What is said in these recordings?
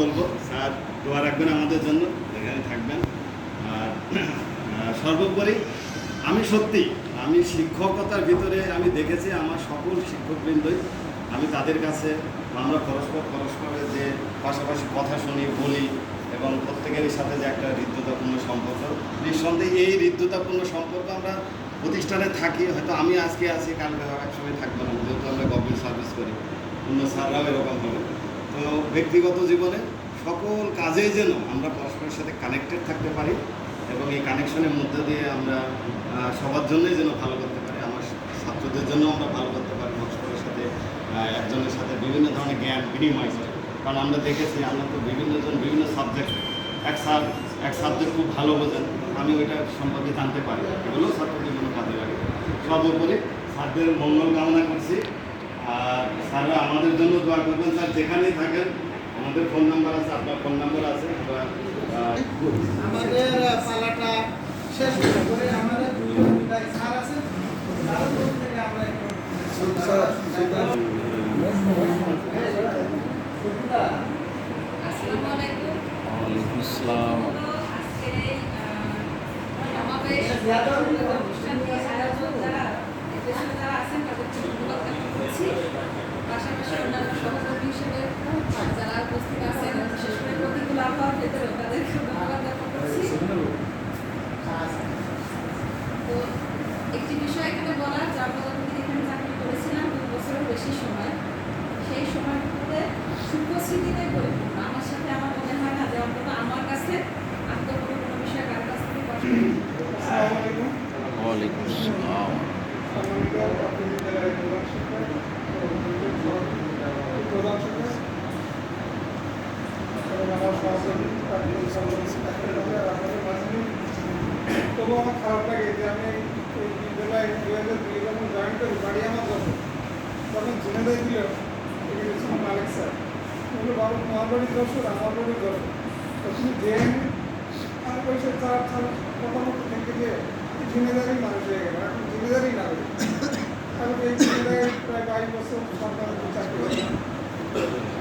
বলবো স্যার দোয়া রাখবেন আমাদের জন্য, এখানে থাকবেন। আর সর্বোপরি আমি শিক্ষকতার ভিতরে আমি দেখেছি আমার সকল শিক্ষকবৃন্দই, আমি তাদের কাছে আমরা পরস্পরের যে পাশাপাশি কথা শুনি বলি এবং প্রত্যেকেরই সাথে যে একটা হৃদ্যতাপূর্ণ সম্পর্ক, নিঃসন্দেহে এই হৃদ্যতাপূর্ণ সম্পর্ক আমরা প্রতিষ্ঠানে থাকি, হয়তো আমি আজকে আছি কালকে একসময় থাকবো না, যেহেতু আমরা গভর্নমেন্ট সার্ভিস করি, অন্য স্যাররাও এরকম হবে। তো ব্যক্তিগত জীবনে সকল কাজে যেন আমরা পরস্পরের সাথে কানেক্টেড থাকতে পারি এবং এই কানেকশনের মধ্যে দিয়ে আমরা সবার জন্যই যেন ভালো করতে পারি, আমার ছাত্রদের জন্য আমরা ভালো করতে পারি, পরস্পরের সাথে একজনের সাথে বিভিন্ন ধরনের জ্ঞান বিনিময় করে। কারণ আমরা দেখেছি আমরা তো বিভিন্ন সাবজেক্ট এক সাবজেক্ট খুব ভালো বোঝেন, আমি ওইটা সম্পর্কে জানতে পারি, এগুলো ছাত্রদের জন্য কাজে লাগে। সর্বোপরি স্যারদের মঙ্গল কামনা করছি। আর স্যাররা আমাদের জন্য দোয়া করবেন, স্যার যেখানেই থাকেন আমাদের ফোন নাম্বার আছে, আপনার ফোন নাম্বার আছে। আমাদের পালাটা শেষ করে আমাদের স্যার আছে, তার থেকে আমরা আসসালামু আলাইকুম। ওয়ালাইকুম আসসালাম। আজকে আমাদের অনুষ্ঠান নিয়ে যারা আছেন তাদেরকে ধন্যবাদ জ্ঞাপন করছি। পাশাপাশি অন্যান্য সহকর্মী হিসেবে যারা উপস্থিত আছেন, বিশেষ করে প্রতিকূল আবহাওয়ার ভেতরেও তাদেরকে ধন্যবাদ জ্ঞাপন করছি। তো একটি বিষয় এখানে বলার, যে আমরা যতদিন এখানে চাকরি করেছিলাম 2 বছরের বেশি সময়, সেই সময়টুকুতে সুখস্মৃতিতে পরিপূর্ণ। আমার সাথে আমার মনে হয় না যে অন্তত আমার কাছে আত্মকথন কোনো বিষয় কার কাছ থেকে কষ্ট। ওয়ালাইকুম আসসালাম। তবু আমার খারাপ লাগে যে আমি এই বিদ্যালয়ে 2002 যখন জয়েন করি, বাড়ি আমার তখন জিনেদাই দিল মালিক স্যার বললো, বাবু তোমার বাড়ির দর্শক আমার বাড়ির দর্শক, তো তুমি জেন আমি বলছি তার কথা মতো থেকে যে জিম্মেদারি মানুষ হয়ে গেল, এখন জিম্মেদারি না হয়ে কারণ এই জিম্মেদারি প্রায় 22 বছর সরকারের চাকরি করে।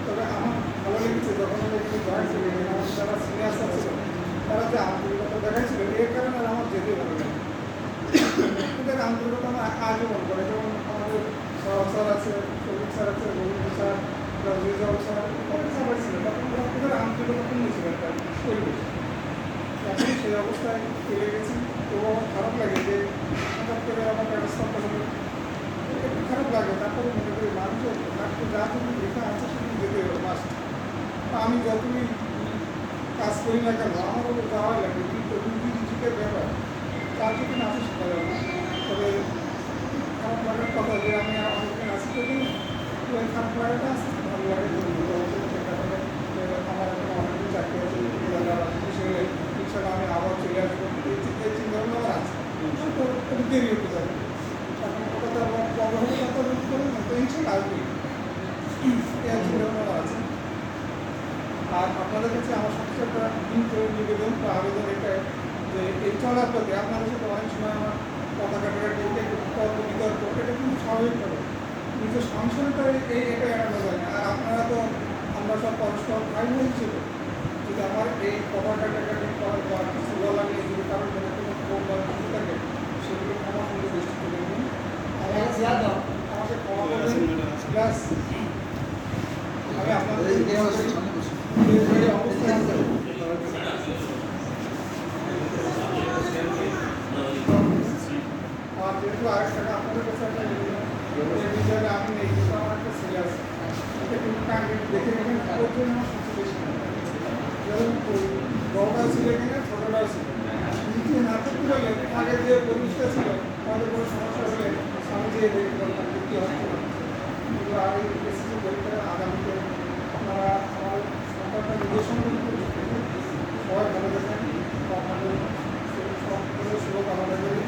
তবে আমার ভালো লেগেছে যখন আমি এখানে জয়েন করি, আমার যারা সিনিয়র স্যার ছিল তারা যে আন্তরিকতা দেখাইছিল, এর কারণে আমার যেতে ভালো লাগে। এদের আন্তরিকতা আমার আজও মনে করে, যেমন আমাদের সরব স্যার আছে, শরীফ স্যার আছে, রবীন্দ্র স্যার, রাজুজাল স্যার, অনেক সবাই ছিল, তখন ওদের আন্তরিকতা পূর্ণ ছিল একটা পরিবেশ। এখন সেই অবস্থায় চলে গেছি, তো আমার খারাপ লাগে যে হঠাৎ করে আমার ব্যবস্থা করবে, একটু খারাপ লাগে। তারপরে মনে করি মানুষের ডাক্তার যা তুমি লেখা আছে সেদিন যেতে হবে মাস্ট। আমি যতই কাজ করি না কেন আমার ওপর যাওয়াই লাগে, কিন্তু রুগীর ব্যাপার তার যদি না আসে শেখা যাবে না। তবে খারাপ লাগার কথা যে আমি অনেকদিন আসি করি, ওই খারাপ লাগাটা আসতে ভালো লাগে। আমার এখন অনেকদিন চাকরি আছে, ইনশাল্লাহ আমি আবার চলে আসবো, এই চিন্তাভাবনা আমার আছে, তো একটু দেরি হতে যাবে। এখন ওটা আবার কবে হবে কথা বলতে পারি না, তো ইনশাল্লাহ আসবে, এই চিন্তাভাবনা আমার আছে। আর আপনাদের কাছে আমার সবচেয়ে একটা নিবেদন বা আবেদন এটাই যে এই চলার পথে আপনাদের সাথে অনেক সময় আমার কথা কাটাকাটি তর্ক বিতর্ক, এটা কিন্তু স্বাভাবিক হবে, নিজের সংসারটা এটা এড়ানো যায় না। আর আপনারা তো আমরা সব পরস্পর ভাই বোন ছিল, যদি আমার এই কথা কাটাকাটি করার বা কিছু বলা নিয়ে যদি কারোর মনে কোনো ক্ষোভ বা কিছু থাকে, সেগুলো ক্ষমা সুন্দর দৃষ্টিতে দেখবেন, আমাকে ক্ষমা করবেন। প্লাস আমি আপনাদের অবস্থায় আছে আর যেহেতু আরেকটা আপনাদের কাছে একটা বিষয়ে আমি নেই, কিন্তু আমার একটা সিরিয়াস এটা কিন্তু কান্ডিডেট দেখে নেবেন, ওর জন্য আমার সবচেয়ে বেশি যেমন বড়টাও ছিল কিনা ছোটটাও ছিল, নিচে না থাকতে পারলে আগে যে পরিবেশটা ছিল তাদের কোনো সমস্যা হলে আমি যে দেখে বলতাম কী হচ্ছে না। কিন্তু আর এই এসএসসি পরীক্ষার আগামীতে আপনারা আমার সরকারটা নিজের সঙ্গে সবাই ভালো থাকেন, আপনাদের সব শুভকামনা করি।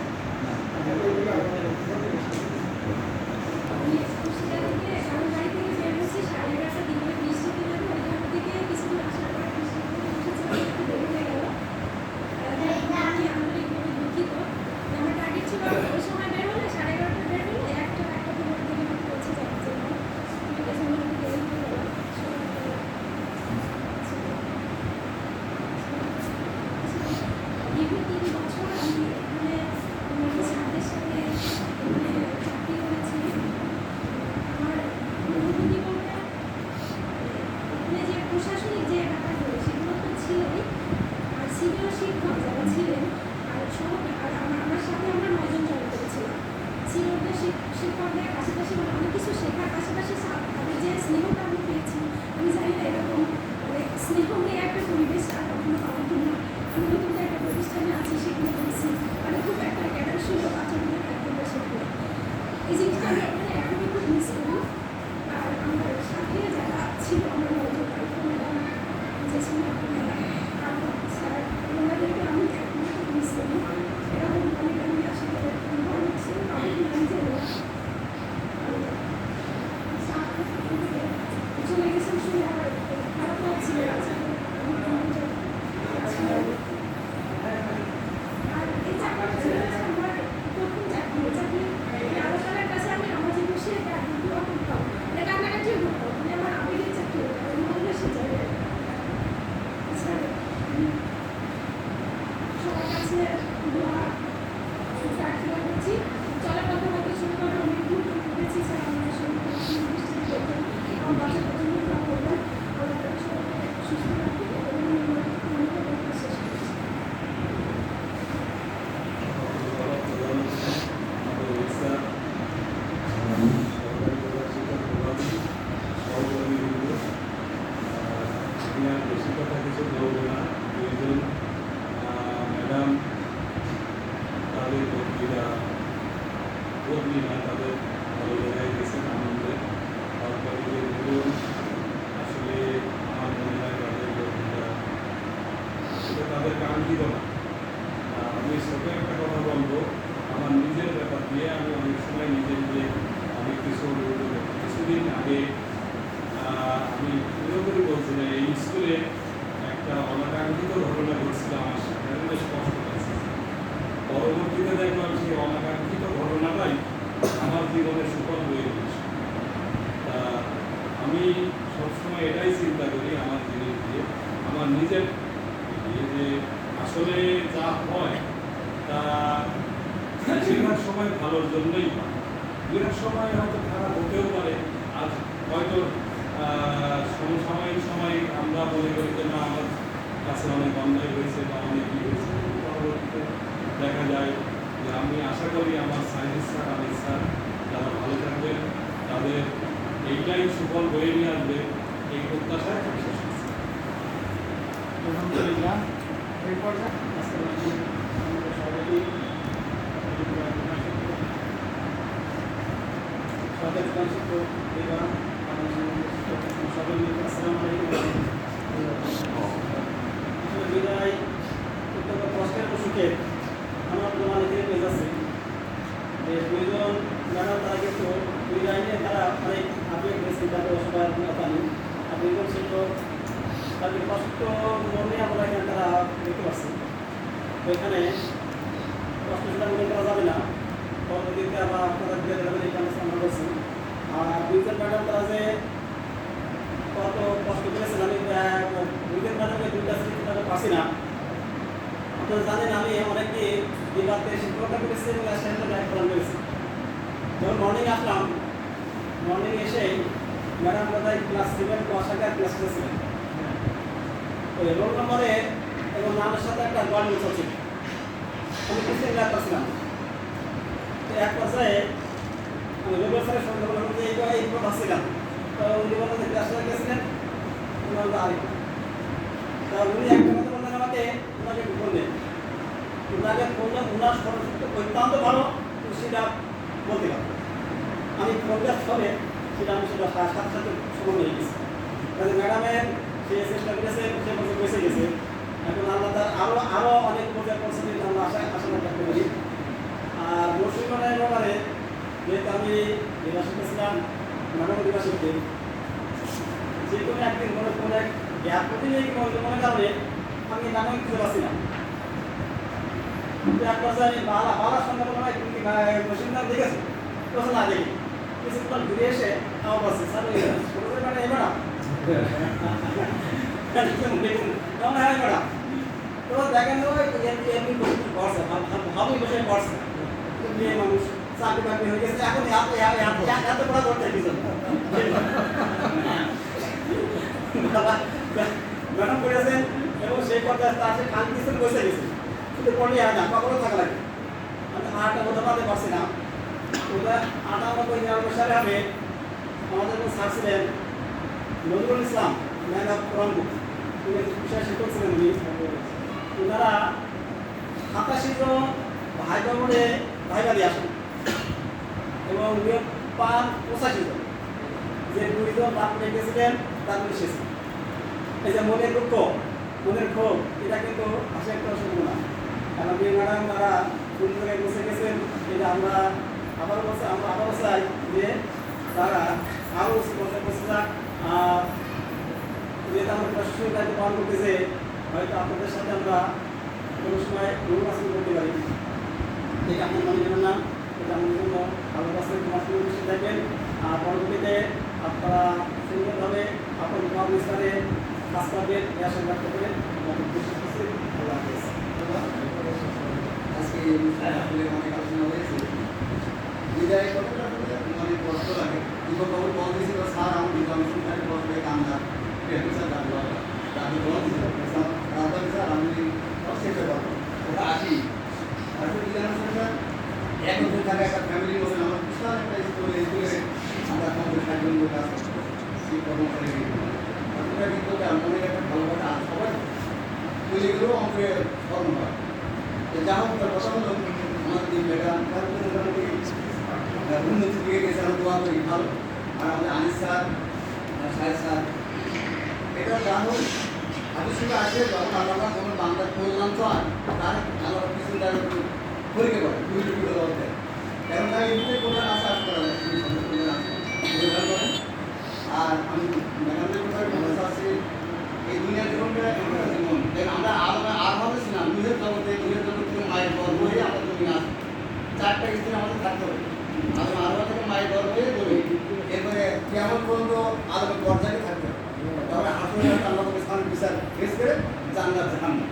স্নেহময় একটা পরিবেশ আর কখনো পাবো কিনা। আমি নতুন একটা প্রতিষ্ঠানে আছি, সেখানে বলছি মানে খুব একটা ক্যাডার সুলভ আচরণের একটা সেখানে এই জিনিসটা আমি ওখানে এখনই খুব মিস করি। আর আমার সাথে যারা ছিল আমার ম্যাডাম যে ছিল স্যার ওনাদেরকে আমি এখনই খুব মিস করি। এরকম অনেক আমি আসলে অনেক ছিল আমি যে চলে গেছেন শুনে আমার খারাপ লাগছিল। আর এই চাকরিটা ছিল আমার প্রথম চাকরি। চাকরি আলোচনার কাছে আমি আমাদের বসে দোয়া করতাম, মানে কান্নাকাটিও করতাম, মানে আমার আবেগের চাকরি মহাদেশের জায়গায়। সবার কাছে দোয়া প্রার্থনা করছি। চলার কথা বলতে শুরু করে অনেক দূর ঘুরেছি, স্যার আমার সঙ্গে করতেন আমার বাচ্চার জন্য দোয়া করবেন, আল্লাহ তাআলা সবাইকে সুস্থ রাখুন এবং মনে করতে শেষ করছি। বেশি কথা কিছু বলবো না। দুইজন ম্যাডাম তাদের বদলি না, তাদের ভালো জায়গায় গেছেন আনন্দে। তারপরে যে দুজন আসলে আমার মনে হয় তাদের বদলিটা সেটা তাদের কাঙ্ক্ষিত না। আমি ছোটো একটা কথা বলবো, আমার নিজের ব্যাপার দিয়ে আমি অনেক সময় নিজে অনেক কিছু কিছুদিন আগে আমি পুরোপুরি বলছি না, এই স্কুলে একটা অনাকাঙ্ক্ষিত ঘটনা ঘটছিল আমার সাথে, আমি বেশ কষ্ট পাচ্ছি। পরবর্তীতে দেখলাম সেই অনাকাঙ্ক্ষিত ঘটনাটাই আমার জীবনে সুফল হয়ে গেছে। আমি সবসময় এটাই চিন্তা করি আমার জিনিস দিয়ে, আমার নিজের দিয়ে, যে আসলে যা হয় তা বেশিরভাগ সময় ভালোর জন্যই হয়। বিরাট সময় হয়তো খারাপ হতেও পারে। আজ হয়তো সমসাময়িক সময় আমরা মনে করি যে না, আমার কাছে অনেক অন্যায় হয়েছে বা অনেক কী হয়েছে, পরবর্তীতে দেখা যায় যে আমি আশা করি আমার সায়েন্স স্যার, আমি স্যার যারা ভালো থাকবেন তাদের এইটাই সুফল বয়ে নিয়ে আসবে, এই প্রত্যাশায় আমি শেষ করছি। আলহামদুলিল্লাহ। এই পর্যায়ে আজকে আমাদের সবাই সদের শিক্ষক এবার সবাই আসসালামু আলাইকুম। আসলে বিদায় অত্যন্ত কষ্টের অসুখে আমার তো অনেকের পেজ আছে যে দুইজন ম্যাডাম তারা কিন্তু বিদায় নিয়ে তারা অনেক আবেগ গেছে, তাদের অসুবিধার কথা নেই। আর দুইজন শিক্ষক তাদের কষ্ট মনে আমরা এখানে তারা দেখতে পাচ্ছি। তো এখানে কষ্ট সেটা মনে করা যাবে না, পরবর্তীতে আবার আপনারা দিয়ে দেবেন এই কারণে আমরা বলছি। আর দুইজন ম্যাডাম তারা যে কত কষ্ট করেছেন, আমি দুইজন ম্যাডামকে দুইটা স্মৃতি তারা পাচ্ছি না। আপনারা জানেন আমি অনেককে বিভাগে শিক্ষকতা করেছি এবং সেখানে দায়িত্ব পালন করেছি। যখন মর্নিং আসলাম, মর্নিং এসেই ম্যাডাম কোথায় ক্লাস 7 বসাকার ক্লাস করেছিলেন। ওই রোল নম্বরে এবং নামের সাথে একটা গল্প চলছিল, আমি কিছু লাগতেছিলাম। তো এক পর্যায়ে আমি রোল স্যারের সঙ্গে বললাম যে এই কথা ছিলাম। তো উনি বললেন যে ক্লাসে গেছিলেন, উনি বললেন আরে। তা উনি একটা কথা বললেন আমাকে, ওনাকে বললেন, ওনাকে বললেন ওনার সরস্বতী অত্যন্ত ভালো, সেটা বলতে পারবো। আমি ফোনটা ধরে সেটা আমি সেটা সাথে সাথে সময় নিয়ে গেছি। তাহলে ম্যাডামের সে চেষ্টা করেছে, সে বছর বেঁচে গেছে। এখন আল্লাহ তার আরও অনেক পর্যায়ে পরিস্থিতি আমরা আশা রাখতে পারি। আর মুর্শিদাবাদের ব্যাপারে যেহেতু আমি নির্বাসিত ছিলাম, ম্যাডাম নির্বাসিত, যে কোনো একদিন কোনো এক গ্যাপ প্রতিদিন মনে কারণে আমি নামে খুঁজে পাচ্ছিলাম। এক পর্যায়ে আমি বাবার সঙ্গে বললাম, তুমি কি মুর্শিদাবাদ দেখেছো? তখন না দেখি। কিছুক্ষণ ঘুরে এসে আমার বলছে, স্যার ম্যাডাম এই ম্যাডাম কেমন হয় ম্যাডাম? তো দেখেন এমনি পড়ছে, ভাবি বসে পড়ছে, মেয়ে মানুষ চাকরি বাকরি হয়ে গেছে, এখন এত পড়া করতে ম্যাডাম করেছেন এবং সেই পর্যায়ে তার সে খান দিয়েছেন, বসে গেছে, শুধু পড়লে হয় না, কখনো থাকা লাগে। আমি আটটা বোঝা পাতে পারছি না। ওটা 98-99 সালে হবে আমাদের স্যার ছিলেন নজরুল ইসলাম, ম্যান অফ রংপুর। বিষয় শিক্ষক ছিলেন উনি। ওনারা 87 জন ভাই বোনে ভাইবা দিয়ে আসেন এবং নিয়োগ পান 85 জন। যে 2 জন বাদ রেখেছিলেন তারপরে এসেছে। এই যে মনের দুঃখ, মনের ক্ষোভ, এটা কিন্তু আসে একটা অসুবিধা না। কারণ এই ম্যাডাম তারা ফুল জায়গায় বসে গেছেন, এটা আমরা আবারও চাই যে তারা আরও বসে যাক। আর যেহেতু আমরা প্রশাসনিক দায়িত্ব পালন করতেছে, হয়তো আপনাদের সাথে আমরা কোনো সময় নির্বাচন করতে পারি। এটা আপনার মনে নেবেন না, এটা আমাদের জন্য ভালো কাছে মাসুল বেশি থাকবেন। আর পরবর্তীতে আপনারা সুন্দরভাবে আপনার কর্মস্থানে কাজ করবেন, এই আশা ব্যক্ত করে আল্লাহ হাফেজ। আজকে এই বিষয়ে আসলে অনেক আলোচনা হয়েছে। বিদায় কথাটা বলে অনেক কষ্ট লাগে। কিন্তু খবর বল দিয়েছিল স্যার আমার আমি শুনতে বসবে কান্না স্যার আমি বল দিয়েছিল স্যার আমি শেষ হয়ে পারবো ওটা আসি আসলে বিধান স্যার এক বছর থাকা একটা ফ্যামিলি বলছেন আমার বিশাল একটা স্কুলে আমরা 50-60 লোক আছে সেই কর্মচারী আপনারা কিন্তু মনের একটা ভালোবাসা আছে সবাই ওইগুলো অঙ্কের কর্ম হয়। যা হোক তার কথা হলো আমাদের দিন ম্যাডাম মোটামুটি উন্নতি দিকে গেছে আমরা দোয়া করি ভালো। আর আমাদের আনিস স্যার সাহেব স্যার এটা যা হোক আমি শুধু আসে যখন আল্লাহ কোনো বাংলা করলাম তো আর তার আল্লাহ কিছু তার পরীক্ষা করে দুই দেয় কারণ তাই এমনিতে কোনো আশা আশা করা যায় করেন। আর আমি ম্যাডামদের কোথায় বলতে চাচ্ছি এই দুনিয়ার জীবনটা এমন একটা জীবন আমরা আর ভাবে ছিলাম নিজের জগতে থেকে মায়ের গর্ব হয়ে আমরা জমি আসি 4টা স্ত্রী আমাদের থাকতে হবে। আমি আরো থেকে মায়ের গর্ব হয়ে জমি এরপরে কেমন পর্যন্ত আলাদা পর্যায়ে থাকতে হবে। তারপরে আসলে আল্লাহ স্থানের বিচার ফেস করে জান্নাত জাহান্নাম।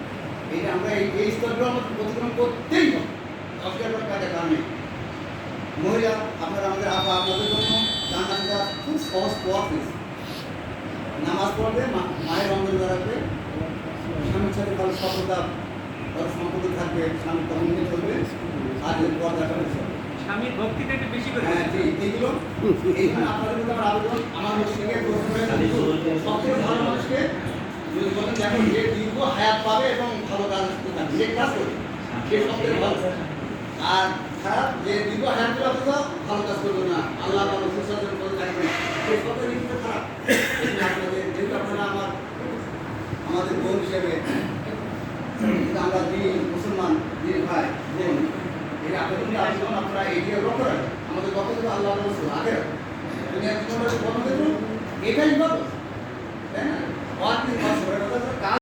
এইটা আমরা এই স্তরগুলো আমাদের অতিক্রম করতেই হবে। অস্বীকার কাজে কারণে মহিলা আপনারা আমাদের আপনাদের জন্য জান্নাতটা খুব সহজ পথ হয়েছে। নামাজ পড়বে মায়ের অঙ্গন রাখবে, স্বামীর সাথে ভালো সততা ভালো সম্পর্ক থাকবে, স্বামী তখন নিয়ে চলবে আর পর্দাটা স্বামীর ভক্তিটা একটু বেশি করে। হ্যাঁ ঠিক এইগুলো এইখানে আপনাদের মধ্যে আমার আবেদন আমার মুসলিমকে সবচেয়ে ভালো মানুষকে যদি বলেন দেখো যে দীর্ঘ হায়াত পাবে এবং ভালো কাজ থাকবে যে কাজ করবে সে সবচেয়ে ভালো। আর খারাপ যে দীর্ঘ হায়াত পেলে অথচ ভালো কাজ করবে না, আল্লাহ ভালো সুশাসন করে থাকবেন, সে সবচেয়ে কিন্তু খারাপ। আপনাদের যেহেতু আপনারা আমাদের বোন হিসেবে আমরা দিন মুসলমান দিন ভাই বোন এই আপনাদের আচরণ আপনারা এগিয়ে লক্ষ্য রাখবেন। আমাদের লক্ষ্য থেকে আল্লাহ রসুল আগে দুনিয়ার জীবনটা বন্ধ এটাই ইবাদত, তাই না?